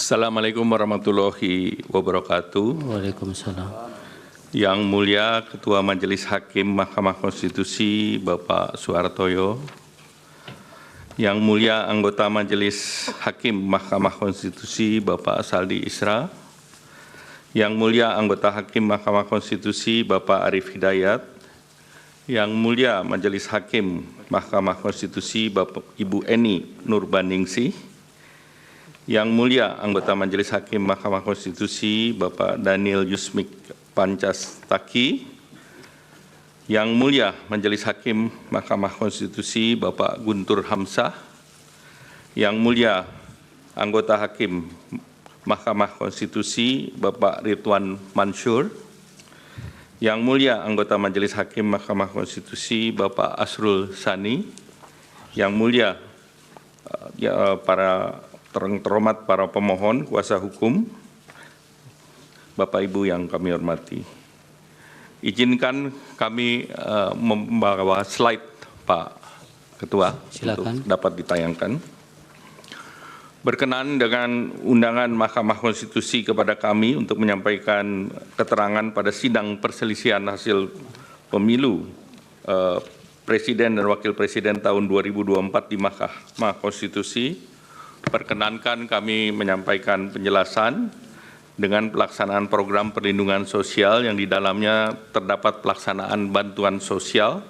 Assalamualaikum warahmatullahi wabarakatuh. Waalaikumsalam. Yang mulia Ketua Majelis Hakim Mahkamah Konstitusi Bapak Suhartoyo, yang mulia anggota Majelis Hakim Mahkamah Konstitusi Bapak Saldi Isra, yang mulia anggota Hakim Mahkamah Konstitusi Bapak Arif Hidayat, yang mulia Majelis Hakim Mahkamah Konstitusi Bapak Ibu Eni Nurbaningsih, yang mulia anggota Majelis Hakim Mahkamah Konstitusi Bapak Daniel Yusmik Pancastaki, yang mulia Majelis Hakim Mahkamah Konstitusi Bapak Guntur Hamzah, yang mulia anggota Hakim Mahkamah Konstitusi Bapak Ridwan Mansur, yang mulia anggota Majelis Hakim Mahkamah Konstitusi Bapak Asrul Sani, yang mulia para terhormat para pemohon kuasa hukum, Bapak Ibu yang kami hormati. Izinkan kami membawa slide Pak Ketua. Silakan. Untuk dapat ditayangkan. Berkenan dengan undangan Mahkamah Konstitusi kepada kami untuk menyampaikan keterangan pada sidang perselisihan hasil pemilu Presiden dan Wakil Presiden tahun 2024 di Mahkamah Konstitusi. Perkenankan kami menyampaikan penjelasan dengan pelaksanaan program perlindungan sosial yang di dalamnya terdapat pelaksanaan bantuan sosial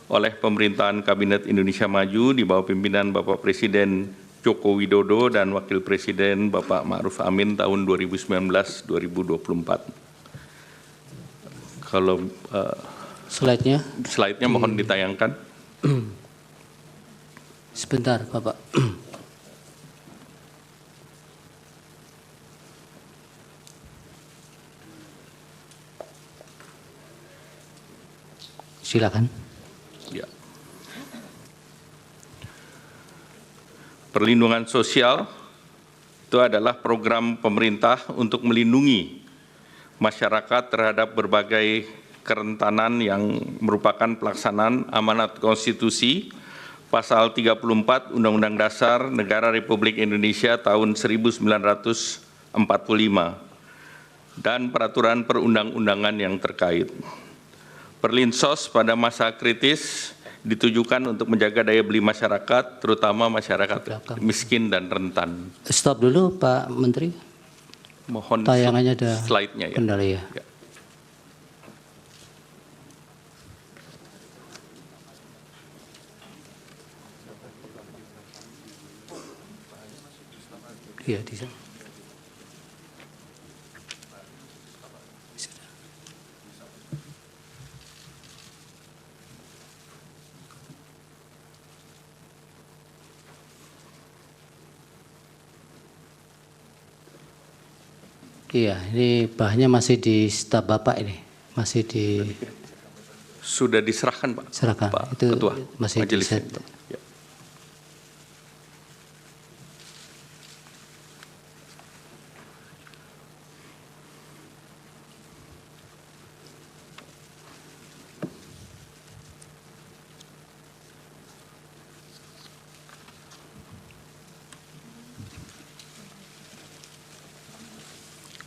oleh pemerintahan Kabinet Indonesia Maju di bawah pimpinan Bapak Presiden Joko Widodo dan Wakil Presiden Bapak Ma'ruf Amin tahun 2019-2024. Kalau slide-nya mohon ditayangkan. Sebentar, Bapak. Silakan. Ya. Perlindungan sosial itu adalah program pemerintah untuk melindungi masyarakat terhadap berbagai kerentanan yang merupakan pelaksanaan amanat konstitusi pasal 34 Undang-Undang Dasar Negara Republik Indonesia tahun 1945 dan peraturan perundang-undangan yang terkait. Perlinsos pada masa kritis ditujukan untuk menjaga daya beli masyarakat, terutama masyarakat miskin dan rentan. Stop dulu Pak Menteri. Mohon tayangannya ada slide-nya ya. Kendali ya. Iya, di sana. Iya, ini bahannya masih di staf Bapak ini, masih di. Sudah diserahkan Pak. Serahkan. Pak Itu Ketua masih di Majelis. set. Ya.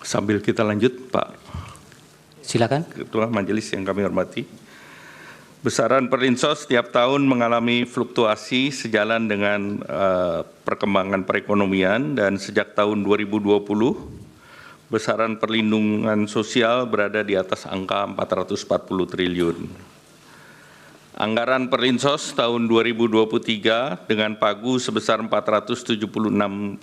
Sambil kita lanjut, Pak Silakan. Ketua Majelis yang kami hormati. Besaran perlinsos setiap tahun mengalami fluktuasi sejalan dengan perkembangan perekonomian dan sejak tahun 2020 besaran perlindungan sosial berada di atas angka 440 triliun. Anggaran perlinsos tahun 2023 dengan pagu sebesar 476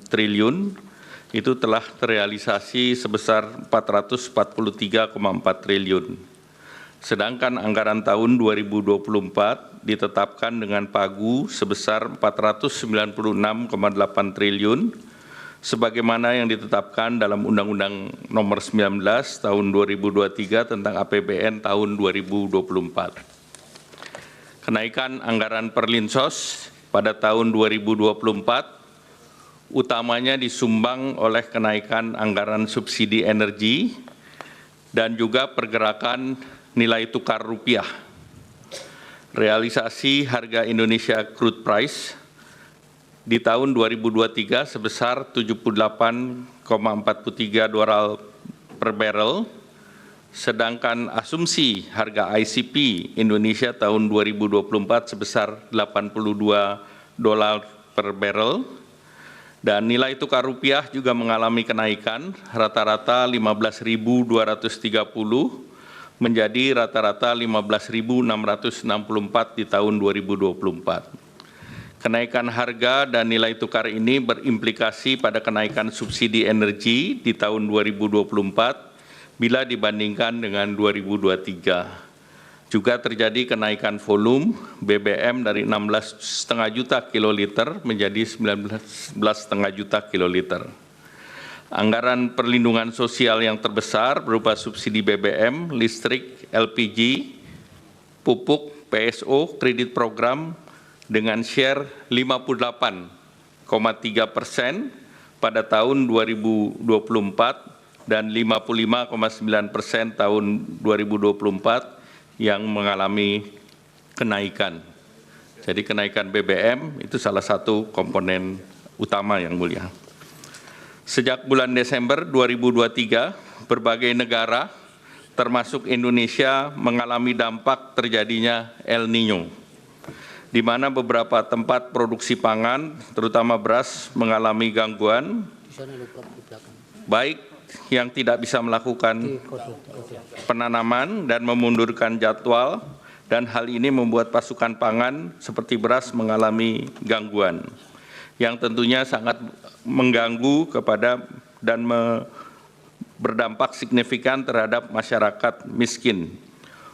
triliun itu telah terrealisasi sebesar 443,4 triliun. Sedangkan anggaran tahun 2024 ditetapkan dengan pagu sebesar 496,8 triliun sebagaimana yang ditetapkan dalam Undang-Undang Nomor 19 Tahun 2023 tentang APBN tahun 2024. Kenaikan anggaran perlinsos pada tahun 2024 utamanya disumbang oleh kenaikan anggaran subsidi energi dan juga pergerakan nilai tukar rupiah. Realisasi harga Indonesia crude price di tahun 2023 sebesar 78,8 $4,43 per barrel, sedangkan asumsi harga ICP Indonesia tahun 2024 sebesar $82 per barrel, dan nilai tukar rupiah juga mengalami kenaikan rata-rata 15.230 menjadi rata-rata 15.664 di tahun 2024. Kenaikan harga dan nilai tukar ini berimplikasi pada kenaikan subsidi energi di tahun 2024 bila dibandingkan dengan 2023. Juga terjadi kenaikan volume BBM dari 16,5 juta kiloliter menjadi 19,5 juta kiloliter. Anggaran perlindungan sosial yang terbesar berupa subsidi BBM, listrik, LPG, pupuk, PSO, kredit program dengan share 58,3% pada tahun 2024 dan 55,9% tahun 2024 yang mengalami kenaikan. Jadi kenaikan BBM itu salah satu komponen utama yang mulia. Sejak bulan Desember 2023, berbagai negara termasuk Indonesia mengalami dampak terjadinya El Niño, di mana beberapa tempat produksi pangan, terutama beras, mengalami gangguan, baik yang tidak bisa melakukan penanaman dan memundurkan jadwal, dan hal ini membuat pasokan pangan seperti beras mengalami gangguan, yang tentunya sangat mengganggu kepada dan berdampak signifikan terhadap masyarakat miskin.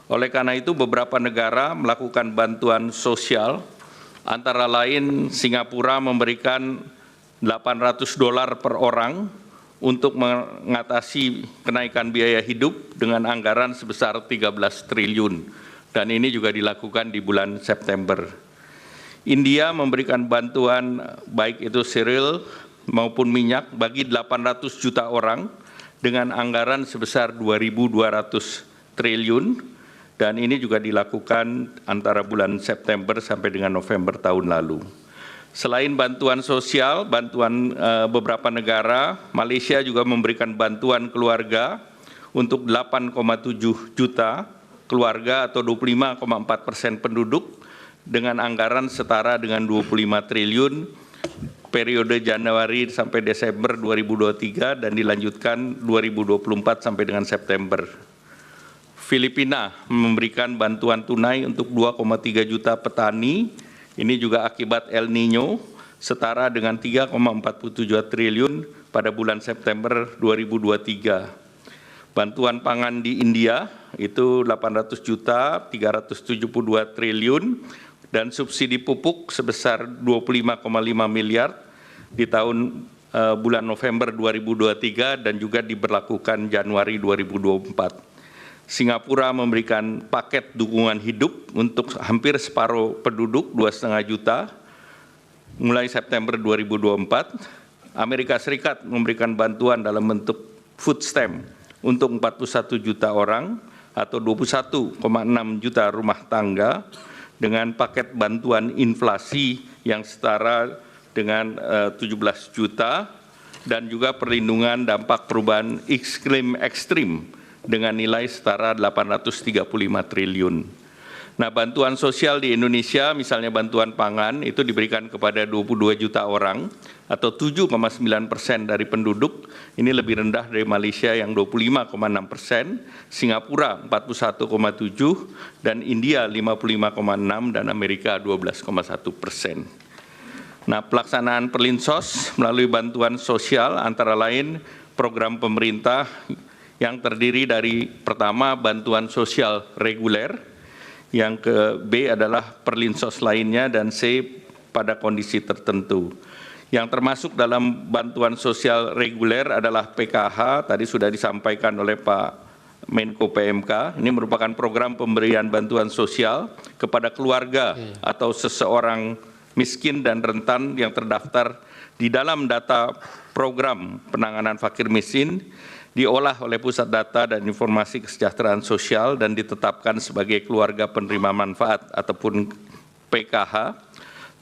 Oleh karena itu, beberapa negara melakukan bantuan sosial, antara lain Singapura memberikan $800 per orang untuk mengatasi kenaikan biaya hidup dengan anggaran sebesar 13 triliun, dan ini juga dilakukan di bulan September. India memberikan bantuan baik itu cereal maupun minyak bagi 800 juta orang dengan anggaran sebesar 2.200 triliun, dan ini juga dilakukan antara bulan September sampai dengan November tahun lalu. Selain bantuan sosial, bantuan beberapa negara, Malaysia juga memberikan bantuan keluarga untuk 8,7 juta keluarga atau 25,4% penduduk dengan anggaran setara dengan 25 triliun periode Januari sampai Desember 2023 dan dilanjutkan 2024 sampai dengan September. Filipina memberikan bantuan tunai untuk 2,3 juta petani, ini juga akibat El Niño, setara dengan 3,47 triliun pada bulan September 2023. Bantuan pangan di India itu 800 juta, 372 triliun, dan subsidi pupuk sebesar 25,5 miliar di tahun bulan November 2023 dan juga diberlakukan Januari 2024. Singapura memberikan paket dukungan hidup untuk hampir separuh penduduk 2,5 juta mulai September 2024. Amerika Serikat memberikan bantuan dalam bentuk food stamp untuk 41 juta orang atau 21,6 juta rumah tangga dengan paket bantuan inflasi yang setara dengan 17 juta dan juga perlindungan dampak perubahan iklim ekstrim dengan nilai setara 835 triliun. Nah, bantuan sosial di Indonesia, misalnya bantuan pangan, itu diberikan kepada 22 juta orang atau 7,9% dari penduduk. Ini lebih rendah dari Malaysia yang 25,6%, Singapura 41,7%, dan India 55,6%, dan Amerika 12,1%. Nah, pelaksanaan Perlinsos melalui bantuan sosial antara lain program pemerintah yang terdiri dari pertama bantuan sosial reguler, yang ke B adalah perlinsos lainnya, dan C pada kondisi tertentu. Yang termasuk dalam bantuan sosial reguler adalah PKH, tadi sudah disampaikan oleh Pak Menko PMK. Ini merupakan program pemberian bantuan sosial kepada keluarga atau seseorang miskin dan rentan yang terdaftar di dalam data program penanganan fakir miskin, diolah oleh Pusat Data dan Informasi Kesejahteraan Sosial dan ditetapkan sebagai keluarga penerima manfaat ataupun PKH.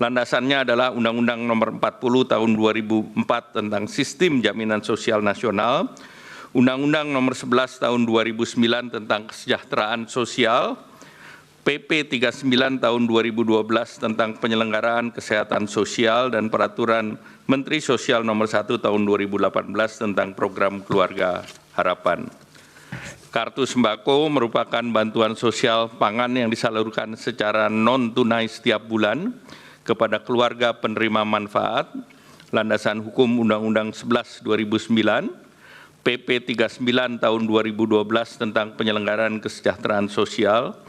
Landasannya adalah Undang-Undang Nomor 40 Tahun 2004 tentang Sistem Jaminan Sosial Nasional, Undang-Undang Nomor 11 Tahun 2009 tentang Kesejahteraan Sosial, PP 39 Tahun 2012 tentang Penyelenggaraan Kesehatan Sosial, dan Peraturan Menteri Sosial Nomor 1 Tahun 2018 tentang Program Keluarga Harapan. Kartu sembako merupakan bantuan sosial pangan yang disalurkan secara non-tunai setiap bulan kepada keluarga penerima manfaat, landasan hukum Undang-Undang 11 2009, PP 39 Tahun 2012 tentang Penyelenggaraan Kesejahteraan Sosial,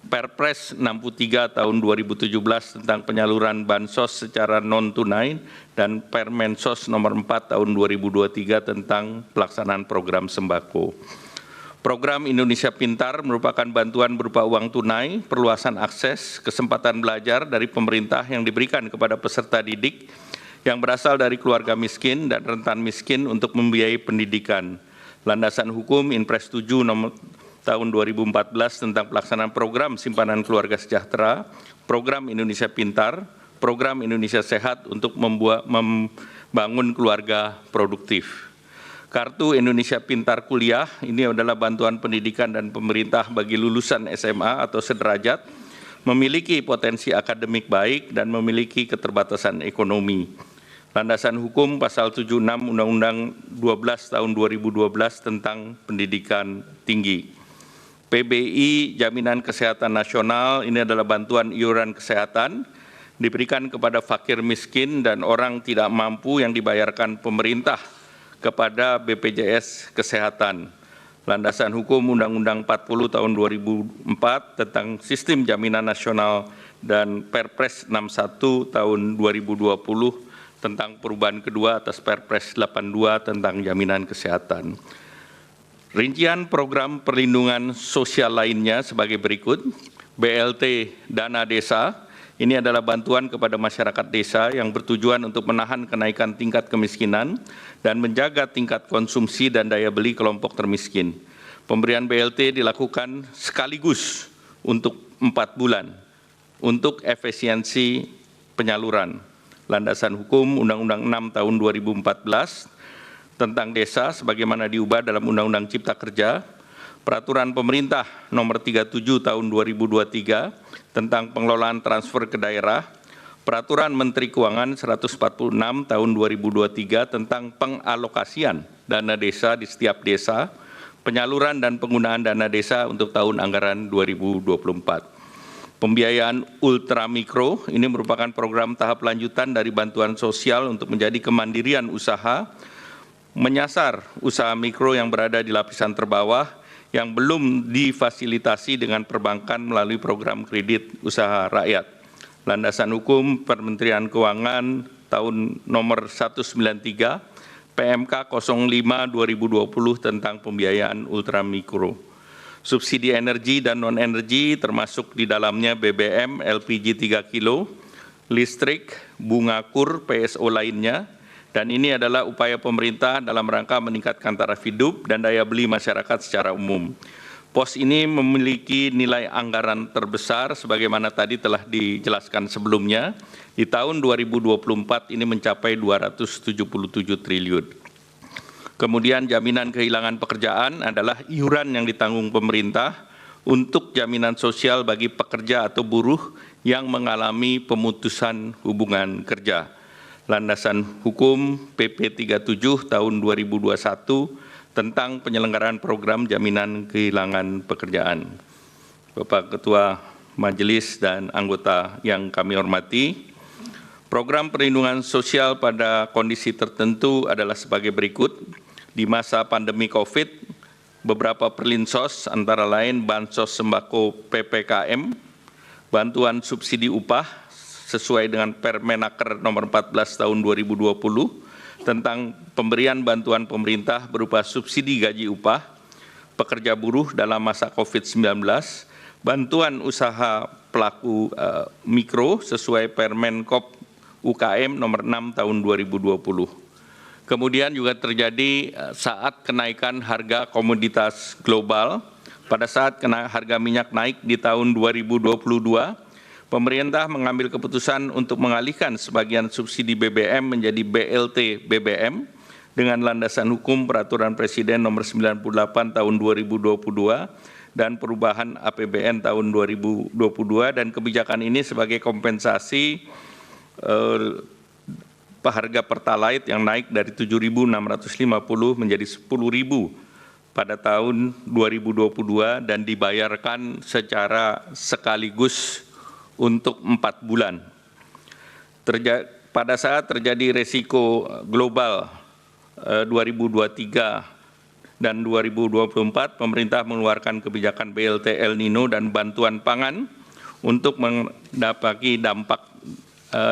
Perpres 63 Tahun 2017 tentang penyaluran bansos secara non-tunai, dan Permensos Nomor 4 Tahun 2023 tentang pelaksanaan program sembako. Program Indonesia Pintar merupakan bantuan berupa uang tunai, perluasan akses, kesempatan belajar dari pemerintah yang diberikan kepada peserta didik yang berasal dari keluarga miskin dan rentan miskin untuk membiayai pendidikan. Landasan hukum Inpres 7 Nomor Tahun 2014 tentang pelaksanaan program simpanan keluarga sejahtera, Program Indonesia Pintar, Program Indonesia Sehat untuk membangun keluarga produktif. Kartu Indonesia Pintar Kuliah ini adalah bantuan pendidikan dan pemerintah bagi lulusan SMA atau sederajat, memiliki potensi akademik baik dan memiliki keterbatasan ekonomi. Landasan hukum Pasal 76 Undang-Undang 12 Tahun 2012 tentang Pendidikan Tinggi. PBI Jaminan Kesehatan Nasional ini adalah bantuan iuran kesehatan diberikan kepada fakir miskin dan orang tidak mampu yang dibayarkan pemerintah kepada BPJS Kesehatan. Landasan hukum Undang-Undang 40 Tahun 2004 tentang Sistem Jaminan Nasional dan Perpres 61 Tahun 2020 tentang perubahan kedua atas Perpres 82 tentang jaminan kesehatan. Rincian program perlindungan sosial lainnya sebagai berikut. BLT Dana Desa, ini adalah bantuan kepada masyarakat desa yang bertujuan untuk menahan kenaikan tingkat kemiskinan dan menjaga tingkat konsumsi dan daya beli kelompok termiskin. Pemberian BLT dilakukan sekaligus untuk 4 bulan untuk efisiensi penyaluran. Landasan hukum Undang-Undang 6 Tahun 2014 tentang desa sebagaimana diubah dalam Undang-Undang Cipta Kerja, Peraturan Pemerintah Nomor 37 Tahun 2023 tentang pengelolaan transfer ke daerah, Peraturan Menteri Keuangan 146 Tahun 2023 tentang pengalokasian dana desa di setiap desa, penyaluran dan penggunaan dana desa untuk tahun anggaran 2024. Pembiayaan ultramikro ini merupakan program tahap lanjutan dari bantuan sosial untuk menjadi kemandirian usaha, menyasar usaha mikro yang berada di lapisan terbawah yang belum difasilitasi dengan perbankan melalui program kredit usaha rakyat. Landasan hukum Kementerian Keuangan tahun nomor 193 PMK 05 2020 tentang pembiayaan ultramikro. Subsidi energi dan non-energi termasuk di dalamnya BBM, LPG 3 kilo, listrik, bunga kur, PSO lainnya, dan ini adalah upaya pemerintah dalam rangka meningkatkan taraf hidup dan daya beli masyarakat secara umum. Pos ini memiliki nilai anggaran terbesar sebagaimana tadi telah dijelaskan sebelumnya. Di tahun 2024 ini mencapai 277 triliun. Kemudian jaminan kehilangan pekerjaan adalah iuran yang ditanggung pemerintah untuk jaminan sosial bagi pekerja atau buruh yang mengalami pemutusan hubungan kerja. Landasan hukum PP 37 tahun 2021 tentang penyelenggaraan program jaminan kehilangan pekerjaan. Bapak Ketua Majelis dan anggota yang kami hormati, program perlindungan sosial pada kondisi tertentu adalah sebagai berikut. Di masa pandemi COVID, beberapa perlinsos antara lain bansos sembako PPKM, bantuan subsidi upah sesuai dengan Permenaker nomor 14 tahun 2020 tentang pemberian bantuan pemerintah berupa subsidi gaji upah pekerja buruh dalam masa COVID-19, bantuan usaha pelaku mikro sesuai Permenkop UKM nomor 6 tahun 2020. Kemudian juga terjadi saat kenaikan harga komoditas global. Pada saat harga minyak naik di tahun 2022, pemerintah mengambil keputusan untuk mengalihkan sebagian subsidi BBM menjadi BLT BBM dengan landasan hukum Peraturan Presiden Nomor 98 Tahun 2022 dan perubahan APBN tahun 2022, dan kebijakan ini sebagai kompensasi harga Pertalite yang naik dari 7.650 menjadi 10.000 pada tahun 2022 dan dibayarkan secara sekaligus untuk 4 bulan. Pada saat terjadi resiko global 2023 dan 2024, pemerintah mengeluarkan kebijakan BLT El Nino dan bantuan pangan untuk mendapati dampak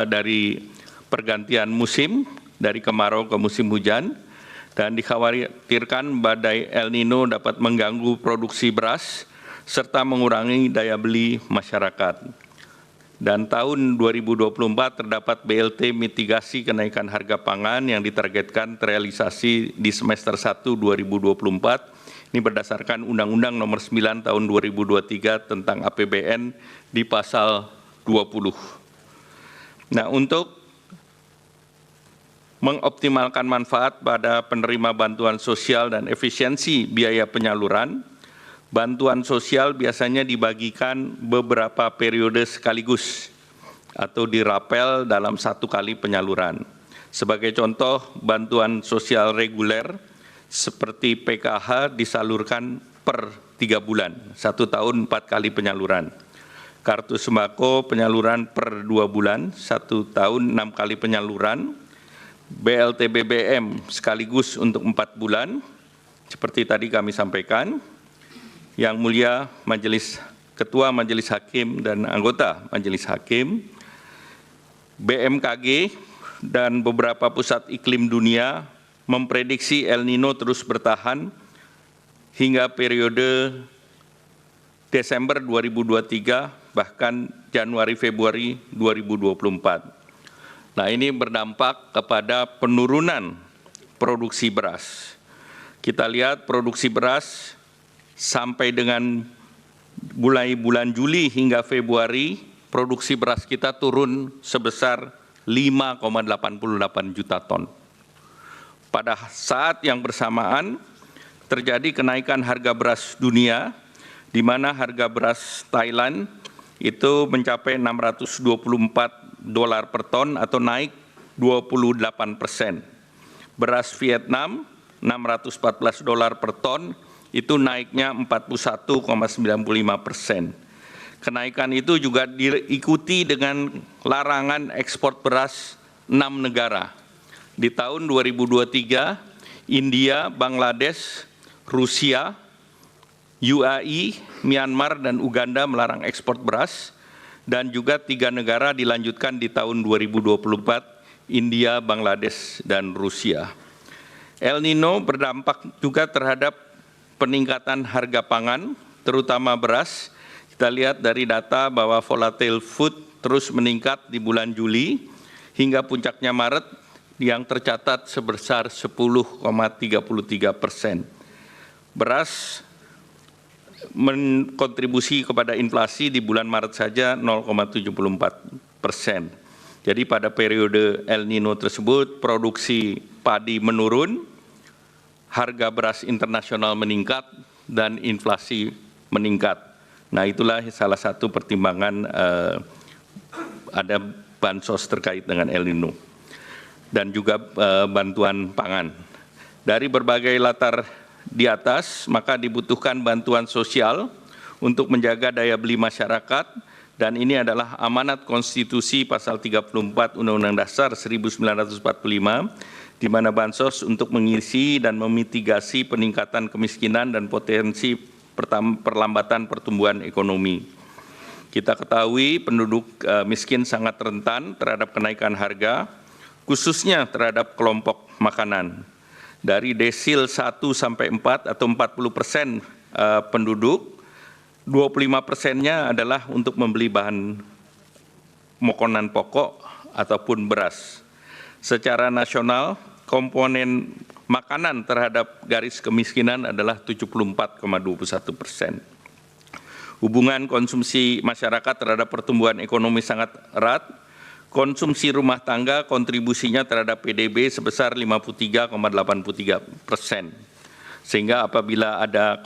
dari pergantian musim dari kemarau ke musim hujan, dan dikhawatirkan badai El Nino dapat mengganggu produksi beras serta mengurangi daya beli masyarakat. Dan tahun 2024 terdapat BLT mitigasi kenaikan harga pangan yang ditargetkan terrealisasi di semester 1 2024. Ini berdasarkan Undang-Undang Nomor 9 Tahun 2023 tentang APBN di pasal 20. Nah, untuk mengoptimalkan manfaat pada penerima bantuan sosial dan efisiensi biaya penyaluran, bantuan sosial biasanya dibagikan beberapa periode sekaligus atau dirapel dalam satu kali penyaluran. Sebagai contoh, bantuan sosial reguler seperti PKH disalurkan per 3 bulan, 1 tahun 4 kali penyaluran. Kartu sembako penyaluran per 2 bulan, 1 tahun 6 kali penyaluran. BLT BBM sekaligus untuk 4 bulan, seperti tadi kami sampaikan. Yang Mulia Ketua Majelis Hakim dan anggota Majelis Hakim, BMKG dan beberapa pusat iklim dunia memprediksi El Nino terus bertahan hingga periode Desember 2023, bahkan Januari-Februari 2024. Nah, ini berdampak kepada penurunan produksi beras. Kita lihat produksi beras sampai dengan bulan Juli hingga Februari, produksi beras kita turun sebesar 5,88 juta ton. Pada saat yang bersamaan, terjadi kenaikan harga beras dunia, di mana harga beras Thailand itu mencapai $624 per ton atau naik 28%. Beras Vietnam $614 per ton, itu naiknya 41,95%. Kenaikan itu juga diikuti dengan larangan ekspor beras 6 negara. Di tahun 2023, India, Bangladesh, Rusia, UAE, Myanmar, dan Uganda melarang ekspor beras, dan juga 3 negara dilanjutkan di tahun 2024, India, Bangladesh, dan Rusia. El Nino berdampak juga terhadap peningkatan harga pangan, terutama beras. Kita lihat dari data bahwa volatile food terus meningkat di bulan Juli hingga puncaknya Maret yang tercatat sebesar 10,33%. Beras menkontribusi kepada inflasi di bulan Maret saja 0,74%. Jadi pada periode El Nino tersebut produksi padi menurun, harga beras internasional meningkat, dan inflasi meningkat. Nah, itulah salah satu pertimbangan ada bansos terkait dengan El Nino dan juga bantuan pangan. Dari berbagai latar di atas, maka dibutuhkan bantuan sosial untuk menjaga daya beli masyarakat, dan ini adalah amanat konstitusi pasal 34 Undang-Undang Dasar 1945, di mana bansos untuk mengisi dan memitigasi peningkatan kemiskinan dan potensi perlambatan pertumbuhan ekonomi. Kita ketahui penduduk miskin sangat rentan terhadap kenaikan harga, khususnya terhadap kelompok makanan. Dari desil 1 sampai 4 atau 40% penduduk, 25%-nya adalah untuk membeli bahan makanan pokok ataupun beras. Secara nasional, komponen makanan terhadap garis kemiskinan adalah 74,21%. Hubungan konsumsi masyarakat terhadap pertumbuhan ekonomi sangat erat. Konsumsi rumah tangga kontribusinya terhadap PDB sebesar 53,83%. Sehingga apabila ada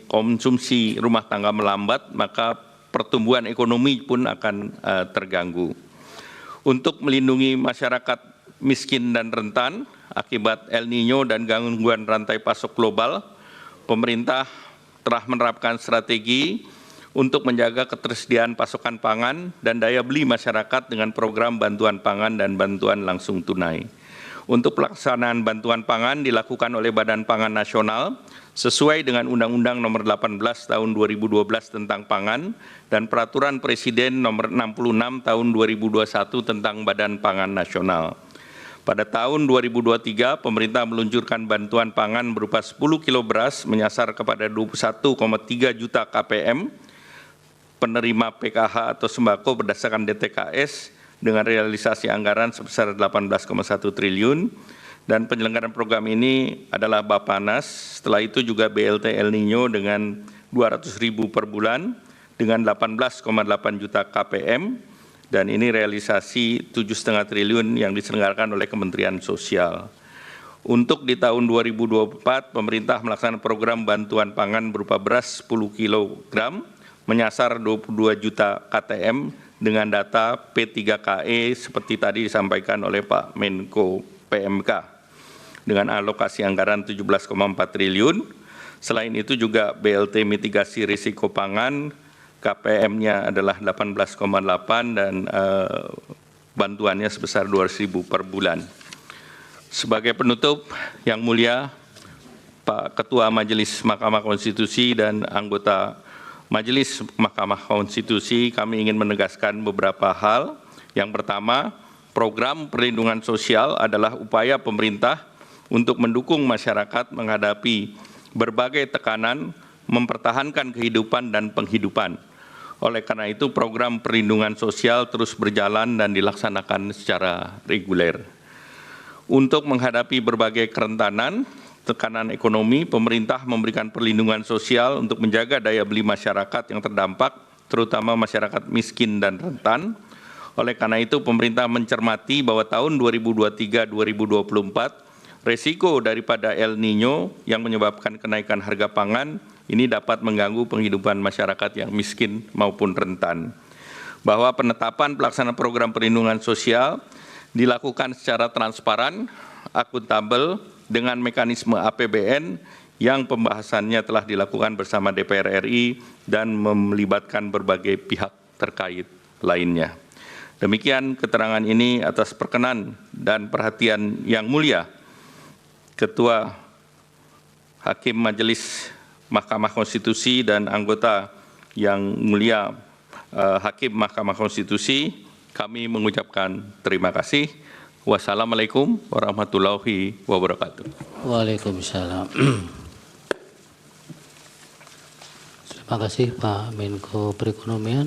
konsumsi rumah tangga melambat, maka pertumbuhan ekonomi pun akan terganggu. Untuk melindungi masyarakat miskin dan rentan akibat El Nino dan gangguan rantai pasok global, pemerintah telah menerapkan strategi untuk menjaga ketersediaan pasokan pangan dan daya beli masyarakat dengan program bantuan pangan dan bantuan langsung tunai. Untuk pelaksanaan bantuan pangan dilakukan oleh Badan Pangan Nasional sesuai dengan Undang-Undang Nomor 18 Tahun 2012 tentang Pangan dan Peraturan Presiden Nomor 66 Tahun 2021 tentang Badan Pangan Nasional. Pada tahun 2023, pemerintah meluncurkan bantuan pangan berupa 10 kilo beras menyasar kepada 21,3 juta KPM penerima PKH atau sembako berdasarkan DTKS dengan realisasi anggaran sebesar 18,1 triliun dan penyelenggaraan program ini adalah Bappenas. Setelah itu juga BLT El Nino dengan 200.000 per bulan dengan 18,8 juta KPM dan ini realisasi 7,5 triliun yang diselenggarakan oleh Kementerian Sosial. Untuk di tahun 2024, pemerintah melaksanakan program bantuan pangan berupa beras 10 kg menyasar 22 juta KTM dengan data P3KE seperti tadi disampaikan oleh Pak Menko PMK dengan alokasi anggaran 17,4 triliun. Selain itu juga BLT mitigasi risiko pangan KPM-nya adalah 18,8 dan bantuannya sebesar 200.000 per bulan. Sebagai penutup, Yang Mulia Pak Ketua Majelis Mahkamah Konstitusi dan anggota Majelis Mahkamah Konstitusi, kami ingin menegaskan beberapa hal. Yang pertama, program perlindungan sosial adalah upaya pemerintah untuk mendukung masyarakat menghadapi berbagai tekanan, mempertahankan kehidupan dan penghidupan. Oleh karena itu, program perlindungan sosial terus berjalan dan dilaksanakan secara reguler. Untuk menghadapi berbagai kerentanan, tekanan ekonomi, pemerintah memberikan perlindungan sosial untuk menjaga daya beli masyarakat yang terdampak, terutama masyarakat miskin dan rentan. Oleh karena itu, pemerintah mencermati bahwa tahun 2023-2024, resiko daripada El Nino yang menyebabkan kenaikan harga pangan ini dapat mengganggu penghidupan masyarakat yang miskin maupun rentan. Bahwa penetapan pelaksanaan program perlindungan sosial dilakukan secara transparan, akuntabel, dengan mekanisme APBN yang pembahasannya telah dilakukan bersama DPR RI dan melibatkan berbagai pihak terkait lainnya. Demikian keterangan ini atas perkenan dan perhatian Yang Mulia Ketua Hakim Majelis Mahkamah Konstitusi dan anggota Yang Mulia Hakim Mahkamah Konstitusi, kami mengucapkan terima kasih. Wassalamualaikum warahmatullahi wabarakatuh. Waalaikumsalam. Terima kasih Pak Menko Perekonomian.